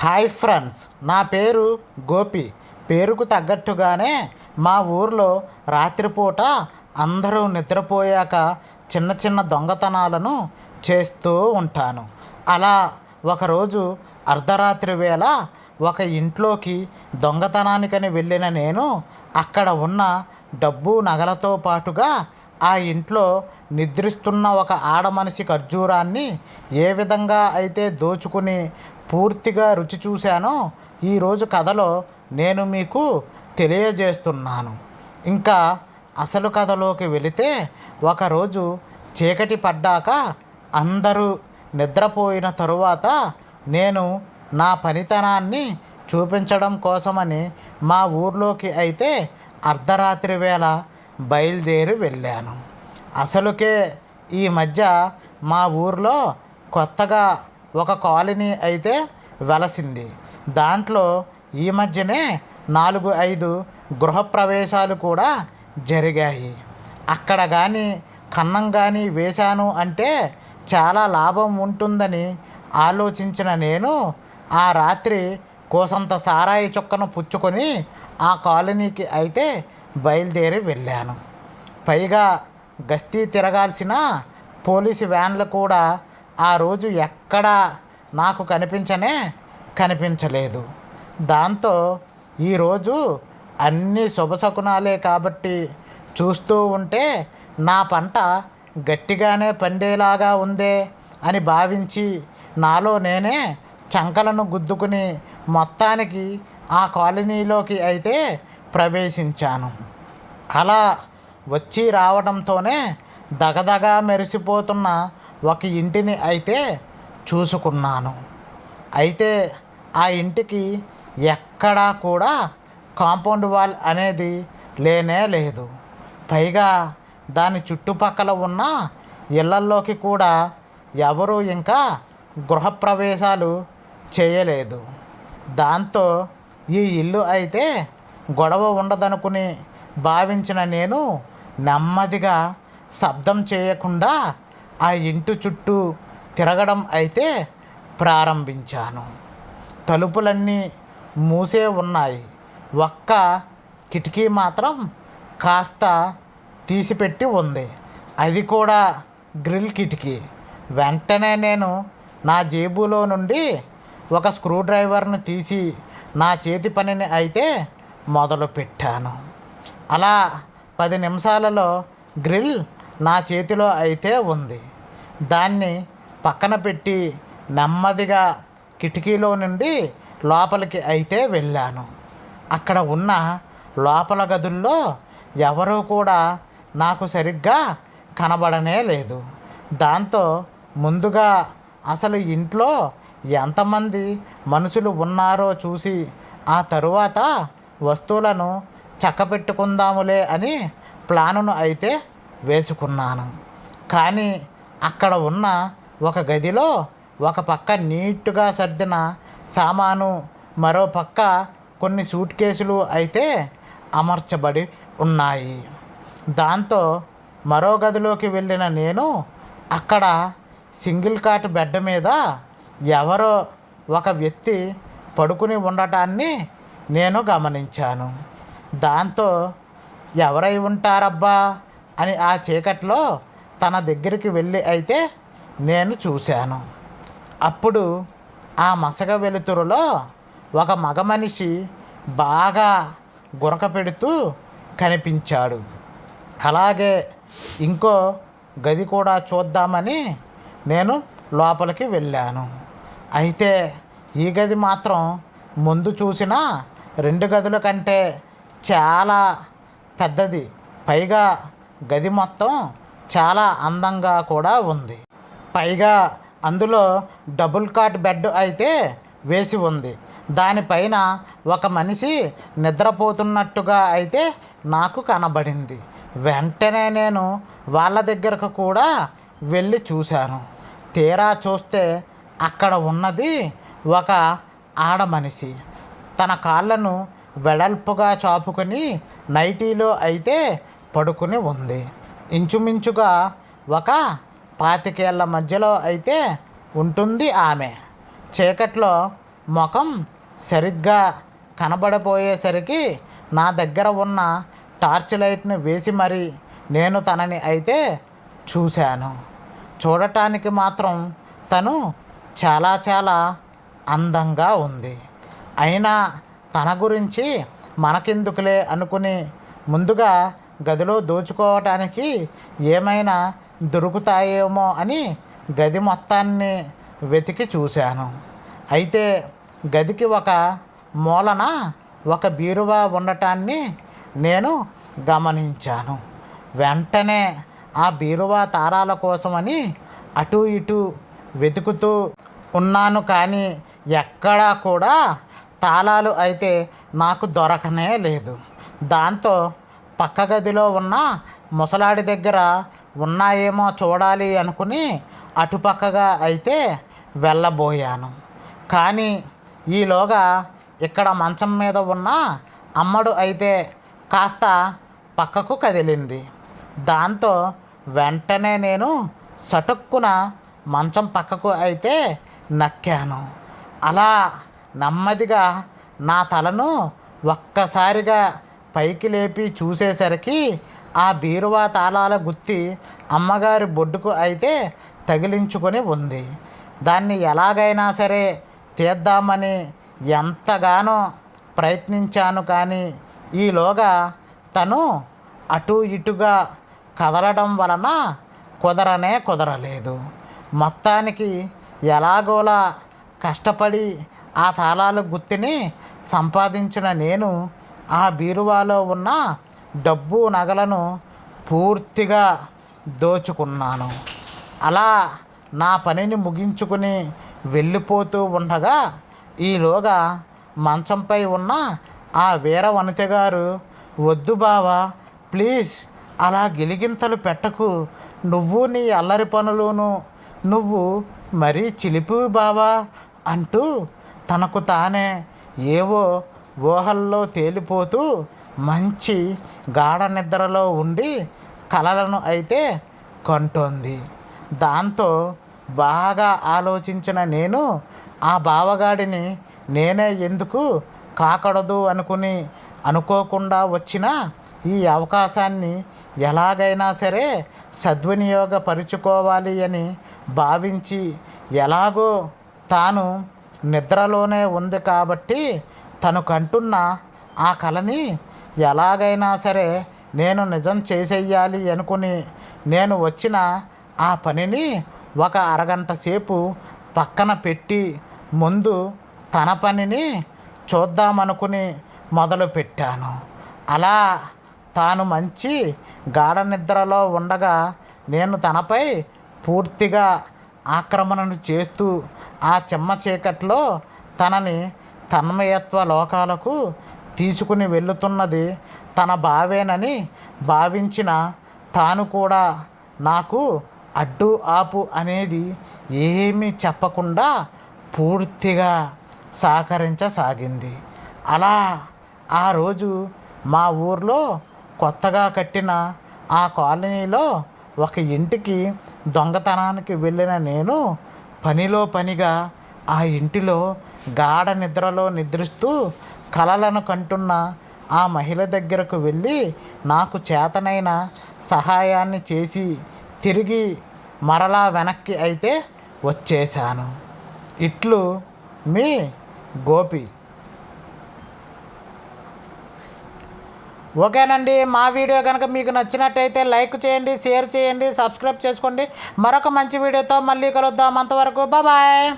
Hi friends, నా పేరు గోపి. పేరుకు తగ్గట్టుగానే మా ఊర్లో రాత్రిపూట అందరూ నిద్రపోయాక చిన్న చిన్న దొంగతనాలను చేస్తూ ఉంటాను. అలా ఒకరోజు అర్ధరాత్రి వేళ ఒక ఇంట్లోకి దొంగతనానికని వెళ్ళిన నేను అక్కడ ఉన్న డబ్బు నగలతో పాటుగా ఆ ఇంట్లో నిద్రిస్తున్న ఒక ఆడమనిషి ఖర్జూరాన్ని ఏ విధంగా అయితే దోచుకుని పూర్తిగా రుచి చూశానో ఈరోజు కథలో నేను మీకు తెలియజేస్తున్నాను. ఇంకా అసలు కథలోకి వెళితే, ఒకరోజు చీకటి పడ్డాక అందరూ నిద్రపోయిన తరువాత నేను నా పనితనాన్ని చూపించడం కోసమని మా ఊర్లోకి అయితే అర్ధరాత్రి వేళ బయలుదేరి వెళ్ళాను. అసలుకే ఈ మధ్య మా ఊర్లో కొత్తగా ఒక కాలనీ అయితే వెలసింది. దాంట్లో ఈ మధ్యనే 4-5 గృహప్రవేశాలు కూడా జరిగాయి. అక్కడ కానీ కన్నం కానీ వేశాను అంటే చాలా లాభం ఉంటుందని ఆలోచించిన నేను ఆ రాత్రి కోసంత సారాయి చుక్కను పుచ్చుకొని ఆ కాలనీకి అయితే బయలుదేరి వెళ్ళాను. పైగా గస్తీ తిరగాల్సిన పోలీసు వ్యాన్లు కూడా ఆ రోజు ఎక్కడా నాకు కనిపించలేదు. దాంతో ఈరోజు అన్నీ శుభశకునాలే కాబట్టి చూస్తూ ఉంటే నా పంట గట్టిగానే పండేలాగా ఉందే అని భావించి నాలో నేనే చంకలను గుద్దుకుని మొత్తానికి ఆ కాలనీలోకి అయితే ప్రవేశించాను. అలా వచ్చి రావడంతోనే దగదగా మెరిసిపోతున్న ఒక ఇంటిని అయితే చూసుకున్నాను. అయితే ఆ ఇంటికి ఎక్కడా కూడా కాంపౌండ్ వాల్ అనేది లేనే లేదు. పైగా దాని చుట్టుపక్కల ఉన్న ఇళ్లల్లోకి కూడా ఎవరూ ఇంకా గృహప్రవేశాలు చేయలేదు. దాంతో ఈ ఇల్లు అయితే గొడవ ఉండదనుకుని భావించిన నేను నెమ్మదిగా శబ్దం చేయకుండా ఆ ఇంటి చుట్టూ తిరగడం అయితే ప్రారంభించాను. తలుపులన్నీ మూసే ఉన్నాయి. ఒక్క కిటికీ మాత్రం కాస్త తీసిపెట్టి ఉంది. అది కూడా గ్రిల్ కిటికీ. వెంటనే నేను నా జేబులో నుండి ఒక స్క్రూ డ్రైవర్ను తీసి నా చేతి పనిని అయితే మొదలుపెట్టాను. అలా 10 నిమిషాలలో గ్రిల్ నా చేతిలో అయితే ఉంది. దాన్ని పక్కన పెట్టి నెమ్మదిగా కిటికీలో నుండి లోపలికి అయితే వెళ్ళాను. అక్కడ ఉన్న లోపల గదుల్లో ఎవరూ కూడా నాకు సరిగ్గా కనబడనే లేదు. దాంతో ముందుగా అసలు ఇంట్లో ఎంతమంది మనుషులు ఉన్నారో చూసి ఆ తరువాత వస్తువులను చక్కపెట్టుకుందాములే అని ప్లానును అయితే వేసుకున్నాను. కానీ అక్కడ ఉన్న ఒక గదిలో ఒక పక్క నీట్గా సర్దిన సామాను, మరో పక్క కొన్ని సూట్ కేసులు అయితే అమర్చబడి ఉన్నాయి. దాంతో మరో గదిలోకి వెళ్ళిన నేను అక్కడ సింగిల్ కాట్ బెడ్ మీద ఎవరో ఒక వ్యక్తి పడుకుని ఉండటాన్ని నేను గమనించాను. దాంతో ఎవరై ఉంటారబ్బా అని ఆ చీకట్లో తన దగ్గరికి వెళ్ళి అయితే నేను చూశాను. అప్పుడు ఆ మసక వెలుతురులో ఒక మగ మనిషి బాగా గురక పెడుతూ కనిపించాడు. అలాగే ఇంకో గది కూడా చూద్దామని నేను లోపలికి వెళ్ళాను. అయితే ఈ గది మాత్రం ముందు చూసిన 2 గదుల కంటే చాలా పెద్దది. పైగా గది మొత్తం చాలా అందంగా కూడా ఉంది. పైగా అందులో డబుల్ కాట్ బెడ్ అయితే వేసి ఉంది. దానిపైన ఒక మనిషి నిద్రపోతున్నట్టుగా అయితే నాకు కనబడింది. వెంటనే నేను వాళ్ళ దగ్గరకు కూడా వెళ్ళి చూశాను. తీరా చూస్తే అక్కడ ఉన్నది ఒక ఆడమనిషి. తన కాళ్ళను వెడల్పుగా చాపుకొని నైటీలో అయితే పడుకుని ఉంది. ఇంచుమించుగా ఒక 25 ఏళ్ల మధ్యలో అయితే ఉంటుంది ఆమె. చీకట్లో ముఖం సరిగ్గా కనబడపోయేసరికి నా దగ్గర ఉన్న టార్చ్ లైట్ని వేసి మరి నేను తనని అయితే చూశాను. చూడటానికి మాత్రం తను చాలా చాలా అందంగా ఉంది. అయినా తన గురించి మనకెందుకులే అనుకుని ముందుగా గదిలో దోచుకోవటానికి ఏమైనా దొరుకుతాయేమో అని గది మొత్తాన్ని వెతికి చూశాను. అయితే గదికి ఒక మూలన ఒక బీరువా ఉండటాన్ని నేను గమనించాను. వెంటనే ఆ బీరువా తాళాల కోసమని అటు ఇటు వెతుకుతూ ఉన్నాను, కానీ ఎక్కడా కూడా తాళాలు అయితే నాకు దొరకనే లేదు. దాంతో పక్క గదిలో ఉన్న ముసలాడి దగ్గర ఉన్నాయేమో చూడాలి అనుకుని అటుపక్కగా అయితే వెళ్ళబోయాను. కానీ ఈలోగా ఇక్కడ మంచం మీద ఉన్న అమ్మడు అయితే కాస్త పక్కకు కదిలింది. దాంతో వెంటనే నేను సటుక్కున మంచం పక్కకు అయితే నక్కాను. అలా నెమ్మదిగా నా తలను ఒక్కసారిగా పైకి లేపి చూసేసరికి ఆ బీరువా తాళాల గుత్తి అమ్మగారి బొడ్డుకు అయితే తగిలించుకొని ఉంది. దాన్ని ఎలాగైనా సరే తీద్దామని ఎంతగానో ప్రయత్నించాను, కానీ ఈలోగా తను అటు ఇటుగా కదలడం వలన కుదరలేదు. మొత్తానికి ఎలాగోలా కష్టపడి ఆ తాళాల గుత్తిని సంపాదించిన నేను ఆ బీరువాలో ఉన్న డబ్బు నగలను పూర్తిగా దోచుకున్నాను. అలా నా పనిని ముగించుకుని వెళ్ళిపోతూ ఉండగా ఈలోగా మంచంపై ఉన్న ఆ వీర వనిత గారు, వద్దు బావా, ప్లీజ్ అలా గిలిగింతలు పెట్టకు, నువ్వు నీ అల్లరి పనులును నువ్వు మరీ చిలిపి బావా అంటూ తనకు తానే ఏవో ఊహల్లో తేలిపోతూ మంచి గాఢ నిద్రలో ఉండి కలలను అయితే కంటోంది. దాంతో బాగా ఆలోచించిన నేను ఆ బావగాడిని నేనే ఎందుకు కాకూడదు అనుకోకుండా వచ్చిన ఈ అవకాశాన్ని ఎలాగైనా సరే సద్వినియోగపరుచుకోవాలి అని భావించి, ఎలాగో తాను నిద్రలోనే ఉంది కాబట్టి తను కంటున్న ఆ కలని ఎలాగైనా సరే నేను నిజం చేసేయాలి అనుకుని నేను వచ్చిన ఆ పనిని ఒక అరగంట సేపు పక్కన పెట్టి ముందు తన పనిని చూద్దామనుకుని మొదలుపెట్టాను. అలా తాను మంచి గాఢ నిద్రలో ఉండగా నేను తనపై పూర్తిగా ఆక్రమణను చేస్తూ ఆ చెమ్మ చీకట్లో తనని తన్మయత్వ లోకాలకు తీసుకుని వెళుతున్నది తన బావేనని భావించిన తాను కూడా నాకు అడ్డు ఆపు అనేది ఏమీ చెప్పకుండా పూర్తిగా సహకరించసాగింది. అలా ఆ రోజు మా ఊర్లో కొత్తగా కట్టిన ఆ కాలనీలో ఒక ఇంటికి దొంగతనానికి వెళ్ళిన నేను పనిలో పనిగా ఆ ఇంటిలో గాఢ నిద్రలో నిద్రిస్తూ కలలను కంటున్న ఆ మహిళ దగ్గరకు వెళ్ళి నాకు చేతనైన సహాయాన్ని చేసి తిరిగి మరలా వెనక్కి అయితే వచ్చేశాను. ఇట్లు మీ గోపి. ఓకేనండి, మా వీడియో కనుక మీకు నచ్చినట్టయితే లైక్ చేయండి, షేర్ చేయండి, సబ్స్క్రైబ్ చేసుకోండి. మరొక మంచి వీడియోతో మళ్ళీ కలుద్దాం. అంతవరకు బాయ్.